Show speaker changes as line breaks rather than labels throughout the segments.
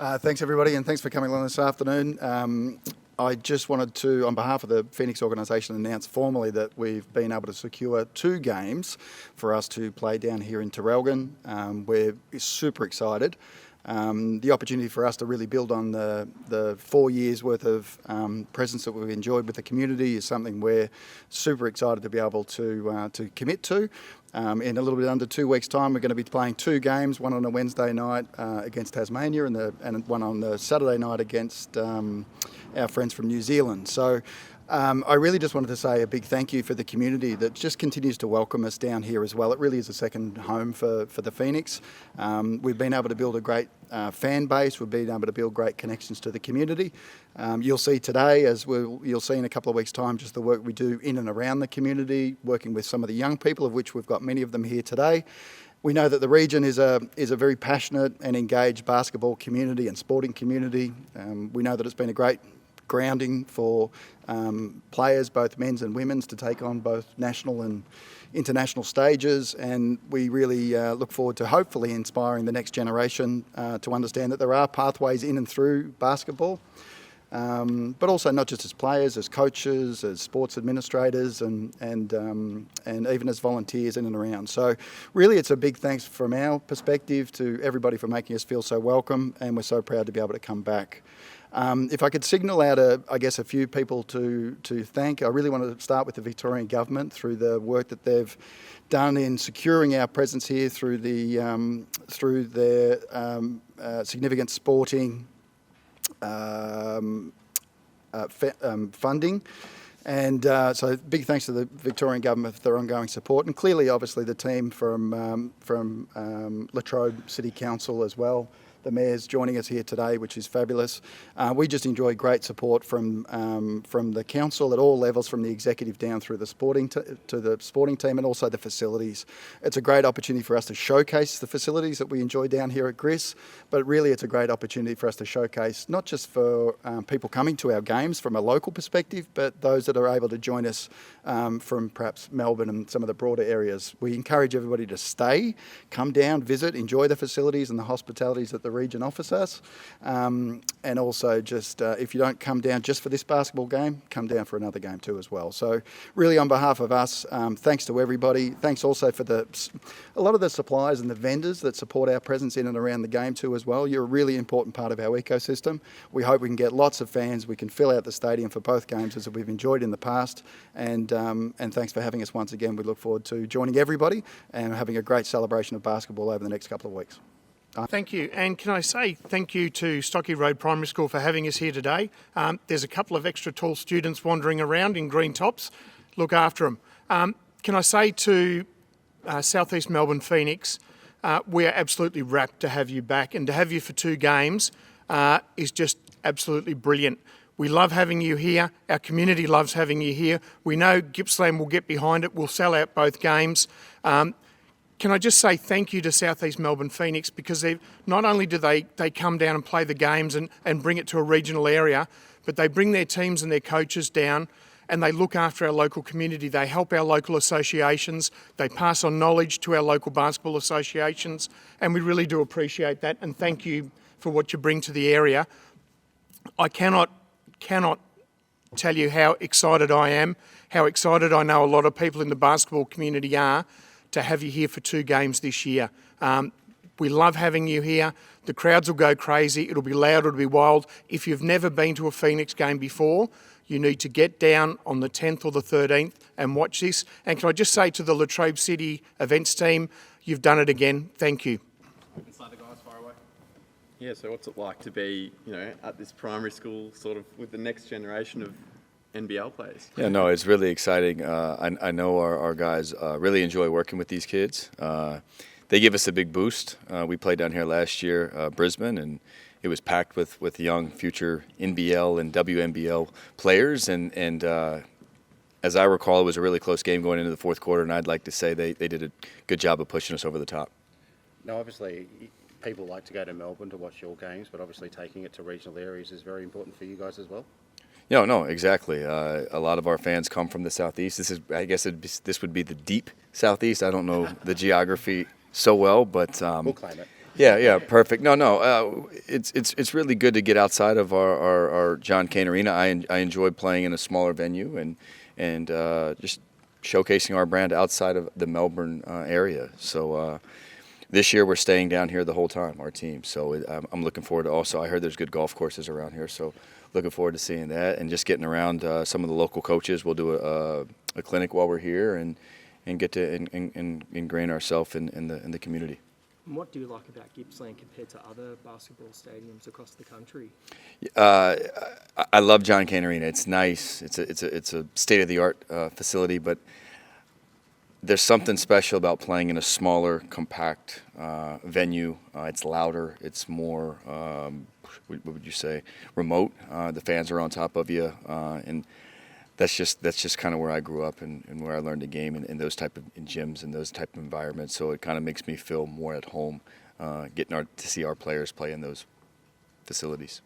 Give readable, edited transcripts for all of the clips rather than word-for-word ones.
Thanks, everybody, and thanks for coming along this afternoon. I just wanted to, on behalf of the Phoenix organisation, announce formally that we've been able to secure 2 games for us to play down here in Traralgon. We're super excited. The opportunity for us to really build on the 4 years worth of presence that we've enjoyed with the community is something we're super excited to be able to commit to. In a little bit under 2 weeks' time, we're going to be playing 2 games, one on a Wednesday night against Tasmania and one on the Saturday night against our friends from New Zealand. So I really just wanted to say a big thank you for the community that just continues to welcome us down here as well. It really is a second home for the Phoenix. We've been able to build a great fan base. We've been able to build great connections to the community. You'll see today, you'll see in a couple of weeks' time, just the work we do in and around the community, working with some of the young people, of which we've got many of them here today. We know that the region is a very passionate and engaged basketball community and sporting community. We know that it's been a great grounding for players, both men's and women's, to take on both national and international stages, and we really look forward to hopefully inspiring the next generation to understand that there are pathways in and through basketball, but also not just as players, as coaches, as sports administrators, and even as volunteers in and around. So really it's a big thanks from our perspective to everybody for making us feel so welcome, and we're so proud to be able to come back. If I could signal out, a few people to thank, I really want to start with the Victorian Government through the work that they've done in securing our presence here through their significant sporting funding. And so big thanks to the Victorian Government for their ongoing support, and clearly, obviously, the team from Latrobe City Council as well. The Mayor's joining us here today, which is fabulous. We just enjoy great support from the council at all levels, from the executive down through the sporting to the sporting team, and also the facilities. It's a great opportunity for us to showcase the facilities that we enjoy down here at Gris, but really it's a great opportunity for us to showcase not just for people coming to our games from a local perspective, but those that are able to join us from perhaps Melbourne and some of the broader areas. We encourage everybody to stay, come down, visit, enjoy the facilities and the hospitalities that the region offers us, and also just if you don't come down just for this basketball game, come down for another game too as well. So really on behalf of us, thanks to everybody. Thanks also for a lot of the suppliers and the vendors that support our presence in and around the game too as well. You're a really important part of our ecosystem. We hope we can get lots of fans. We can fill out the stadium for both games as we've enjoyed in the past, and thanks for having us once again. We look forward to joining everybody and having a great celebration of basketball over the next couple of weeks.
Thank you, and can I say thank you to Stocky Road Primary School for having us here today. There's a couple of extra tall students wandering around in green tops. Look after them. Can I say to South East Melbourne Phoenix, we are absolutely rapt to have you back, and to have you for 2 games is just absolutely brilliant. We love having you here. Our community loves having you here. We know Gippsland will get behind it. We'll sell out both games. Can I just say thank you to South East Melbourne Phoenix, because not only do they come down and play the games and bring it to a regional area, but they bring their teams and their coaches down and they look after our local community. They help our local associations. They pass on knowledge to our local basketball associations, and we really do appreciate that, and thank you for what you bring to the area. I cannot tell you how excited I am, how excited I know a lot of people in the basketball community are to have you here for 2 games this year. We love having you here. The crowds will go crazy. It'll be loud, it'll be wild. If you've never been to a Phoenix game before, you need to get down on the 10th or the 13th and watch this. And can I just say to the Latrobe City events team, you've done it again. Thank you.
Inside the guys far away. Yeah, so what's it like to be, at this primary school sort of with the next generation of NBL players?
Yeah, no, it's really exciting. I know our guys really enjoy working with these kids. They give us a big boost. We played down here last year, Brisbane, and it was packed with young future NBL and WNBL players. And as I recall, it was a really close game going into the fourth quarter, and I'd like to say they did a good job of pushing us over the top.
Now, obviously, people like to go to Melbourne to watch your games, but obviously taking it to regional areas is very important for you guys as well.
No, exactly. A lot of our fans come from the southeast. This would be the deep southeast. I don't know the geography so well, but
we'll claim it.
Yeah, perfect. No, it's really good to get outside of our John Cain Arena. I enjoy playing in a smaller venue and just showcasing our brand outside of the Melbourne area. So this year we're staying down here the whole time, our team. So I'm looking forward to also. I heard there's good golf courses around here, so looking forward to seeing that and just getting around some of the local coaches. We'll do a clinic while we're here and get to ingrain ourselves in the community.
And what do you like about Gippsland compared to other basketball stadiums across the country?
I love John Cain Arena. It's nice. It's a state-of-the-art facility, but there's something special about playing in a smaller, compact venue. It's louder. It's more, what would you say, remote. The fans are on top of you, and that's just kind of where I grew up and where I learned the game in those type of gyms and those type of environments. So it kind of makes me feel more at home, getting to see our players play in those facilities.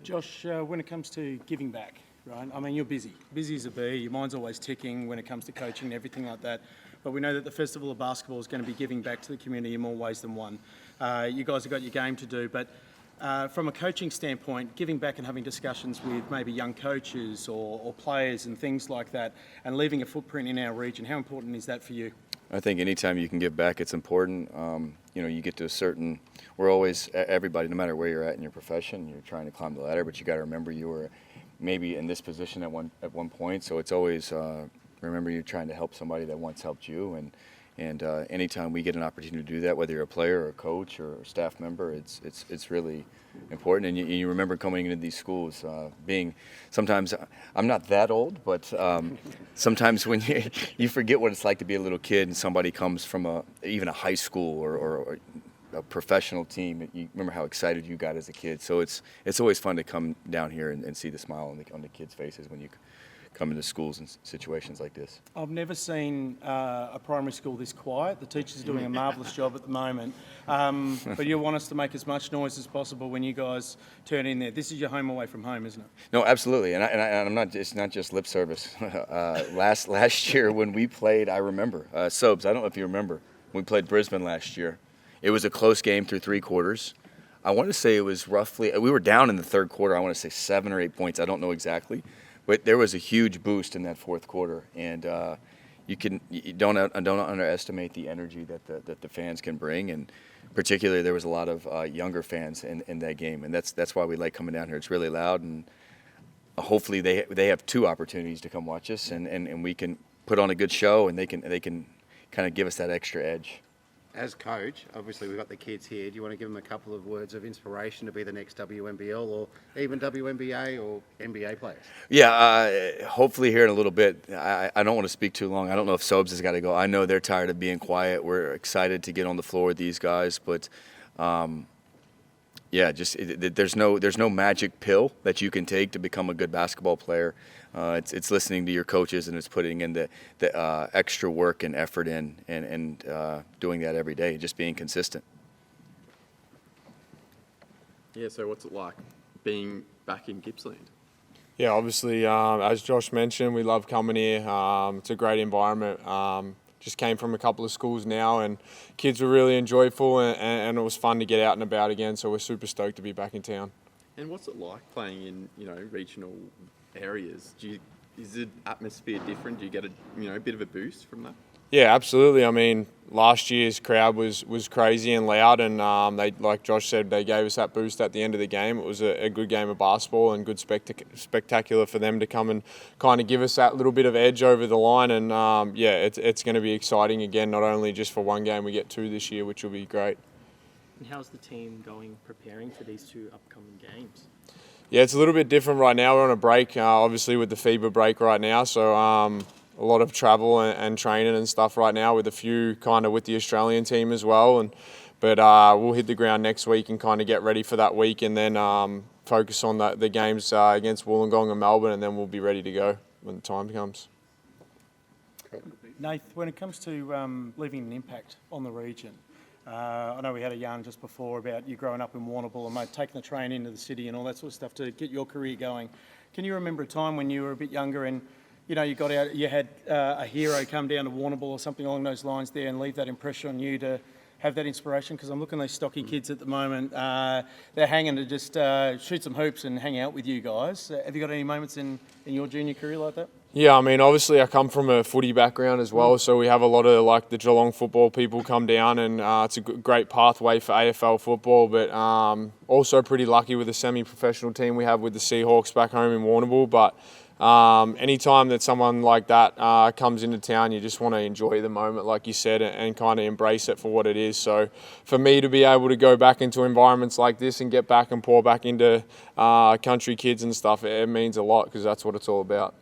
Josh, when it comes to giving back, right? I mean, you're busy as a bee. Your mind's always ticking when it comes to coaching and everything like that. But we know that the Festival of Basketball is going to be giving back to the community in more ways than one. You guys have got your game to do, but from a coaching standpoint, giving back and having discussions with maybe young coaches or players and things like that, and leaving a footprint in our region, how important is that for you?
I think anytime you can give back, it's important. You get to a certain, we're always, everybody, no matter where you're at in your profession, you're trying to climb the ladder, but you got to remember you were maybe in this position at one point. So it's always, remember you're trying to help somebody that once helped you. And anytime we get an opportunity to do that, whether you're a player or a coach or a staff member, it's really important. And you remember coming into these schools, sometimes I'm not that old, but sometimes when you forget what it's like to be a little kid and somebody comes from even a high school or a professional team, you remember how excited you got as a kid. So it's always fun to come down here and see the smile on the kids' faces when you come into schools and situations like this.
I've never seen a primary school this quiet. The teachers are doing a marvellous job at the moment. But you want us to make as much noise as possible when you guys turn in there. This is your home away from home, isn't it? No,
absolutely. And I'm not. It's not just lip service. Last year when we played, I remember Sobes. I don't know if you remember. We played Brisbane last year. It was a close game through 3 quarters. I want to say it was roughly. We were down in the 3rd quarter. I want to say 7 or 8 points. I don't know exactly. But there was a huge boost in that 4th quarter, and you don't underestimate the energy that the fans can bring, and particularly there was a lot of younger fans in that game, and that's why we like coming down here. It's really loud, and hopefully they have 2 opportunities to come watch us, and we can put on a good show, and they can kind of give us that extra edge.
As coach, obviously we've got the kids here. Do you want to give them a couple of words of inspiration to be the next WNBL or even WNBA or NBA players? Yeah,
hopefully here in a little bit. I don't want to speak too long. I don't know if Sobes has got to go. I know they're tired of being quiet. We're excited to get on the floor with these guys, but there's no magic pill that you can take to become a good basketball player. It's listening to your coaches, and it's putting in the extra work and effort in and doing that every day, just being consistent.
Yeah, so what's it like being back in Gippsland?
Yeah, obviously, as Josh mentioned, we love coming here. It's a great environment. Just came from a couple of schools now, and kids were really enjoyable, and it was fun to get out and about again, so we're super stoked to be back in town.
And what's it like playing in, regional areas? Is the atmosphere different? Do you get a bit of a boost from that?
Yeah, absolutely. I mean, last year's crowd was crazy and loud, and they, like Josh said, they gave us that boost at the end of the game. It was a good game of basketball and good spectacular for them to come and kind of give us that little bit of edge over the line. And it's going to be exciting again, not only just for one game, we get 2 this year, which will be great.
And how's the team preparing for these 2 upcoming games?
Yeah, it's a little bit different right now. We're on a break, obviously with the FIBA break right now, so a lot of travel and training and stuff right now, with a few kind of with the Australian team as well. But we'll hit the ground next week and kind of get ready for that week, and then focus on the games against Wollongong and Melbourne, and then we'll be ready to go when the time comes.
Nath, when it comes to leaving an impact on the region, I know we had a yarn just before about you growing up in Warrnambool and taking the train into the city and all that sort of stuff to get your career going. Can you remember a time when you were a bit younger and you got out, you had a hero come down to Warrnambool or something along those lines there and leave that impression on you to have that inspiration? Because I'm looking at these stocky kids at the moment. They're hanging to just shoot some hoops and hang out with you guys. Have you got any moments in your junior career like that?
Yeah, I mean, obviously I come from a footy background as well, so we have a lot of like the Geelong football people come down, and it's a great pathway for AFL football, but also pretty lucky with the semi-professional team we have with the Seahawks back home in Warrnambool. But anytime that someone like that comes into town, you just want to enjoy the moment, like you said, and kind of embrace it for what it is. So for me to be able to go back into environments like this and get back and pour back into country kids and stuff, it means a lot, because that's what it's all about.